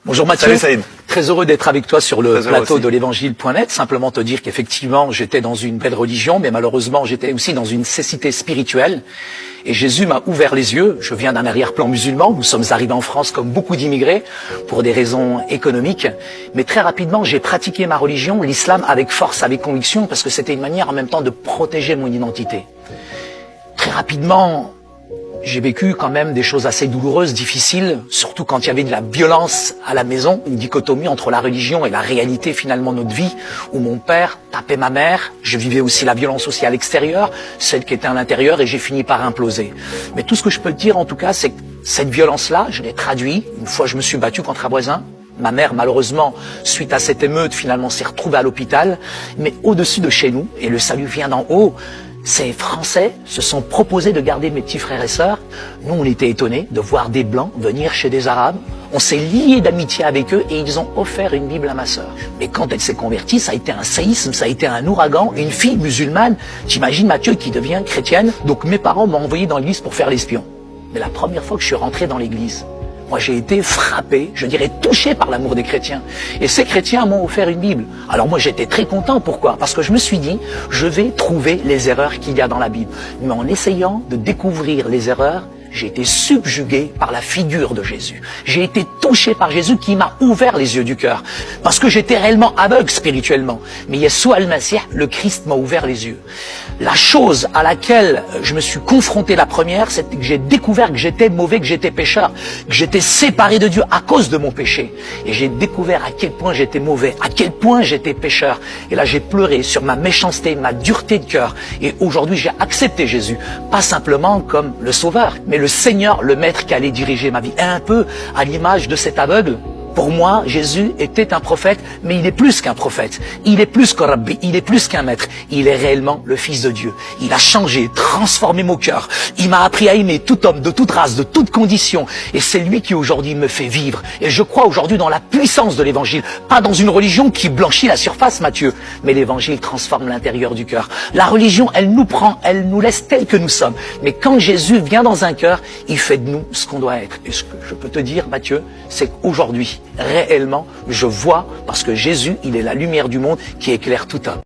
Bonjour Mathieu. Salut Saïd. Très heureux d'être avec toi sur le plateau de l'évangile.net. Simplement te dire qu'effectivement, j'étais dans une belle religion, mais malheureusement, j'étais aussi dans une cécité spirituelle. Et Jésus m'a ouvert les yeux. Je viens d'un arrière-plan musulman. Nous sommes arrivés en France comme beaucoup d'immigrés pour des raisons économiques. Mais très rapidement, j'ai pratiqué ma religion, l'islam, avec force, avec conviction, parce que c'était une manière en même temps de protéger mon identité. Très rapidement, j'ai vécu quand même des choses assez douloureuses, difficiles, surtout quand il y avait de la violence à la maison, une dichotomie entre la religion et la réalité finalement de notre vie, où mon père tapait ma mère, je vivais aussi la violence aussi à l'extérieur, celle qui était à l'intérieur, et j'ai fini par imploser. Mais tout ce que je peux te dire en tout cas, c'est que cette violence-là, je l'ai traduit. Une fois je me suis battu contre un voisin. Ma mère, malheureusement, suite à cette émeute, finalement s'est retrouvée à l'hôpital. Mais au-dessus de chez nous, et le salut vient d'en haut, ces Français se sont proposés de garder mes petits frères et sœurs. Nous, on était étonnés de voir des Blancs venir chez des Arabes. On s'est liés d'amitié avec eux et ils ont offert une Bible à ma sœur. Mais quand elle s'est convertie, ça a été un séisme, ça a été un ouragan. Une fille musulmane, t'imagines Mathieu, qui devient chrétienne. Donc mes parents m'ont envoyé dans l'église pour faire l'espion. Mais la première fois que je suis rentré dans l'église, moi, j'ai été frappé, je dirais touché par l'amour des chrétiens. Et ces chrétiens m'ont offert une Bible. Alors moi, j'étais très content. Pourquoi? Parce que je me suis dit, je vais trouver les erreurs qu'il y a dans la Bible. Mais en essayant de découvrir les erreurs, j'ai été subjugué par la figure de Jésus. J'ai été touché par Jésus qui m'a ouvert les yeux du cœur. Parce que j'étais réellement aveugle spirituellement. Mais Yeshua al-Masih, le Christ, m'a ouvert les yeux. La chose à laquelle je me suis confronté la première, c'est que j'ai découvert que j'étais mauvais, que j'étais pécheur, que j'étais séparé de Dieu à cause de mon péché. Et j'ai découvert à quel point j'étais mauvais, à quel point j'étais pécheur. Et là, j'ai pleuré sur ma méchanceté, ma dureté de cœur. Et aujourd'hui, j'ai accepté Jésus. Pas simplement comme le Sauveur, mais le Seigneur, le Maître qui allait diriger ma vie. Et un peu à l'image de cet aveugle. Pour moi, Jésus était un prophète, mais il est plus qu'un prophète. Il est plus qu'un rabbi, il est plus qu'un maître. Il est réellement le Fils de Dieu. Il a changé, transformé mon cœur. Il m'a appris à aimer tout homme, de toute race, de toute condition. Et c'est lui qui aujourd'hui me fait vivre. Et je crois aujourd'hui dans la puissance de l'Évangile. Pas dans une religion qui blanchit la surface, Mathieu. Mais l'Évangile transforme l'intérieur du cœur. La religion, elle nous prend, elle nous laisse tels que nous sommes. Mais quand Jésus vient dans un cœur, il fait de nous ce qu'on doit être. Et ce que je peux te dire, Mathieu, c'est qu'aujourd'hui, réellement, je vois, parce que Jésus, il est la lumière du monde qui éclaire tout homme.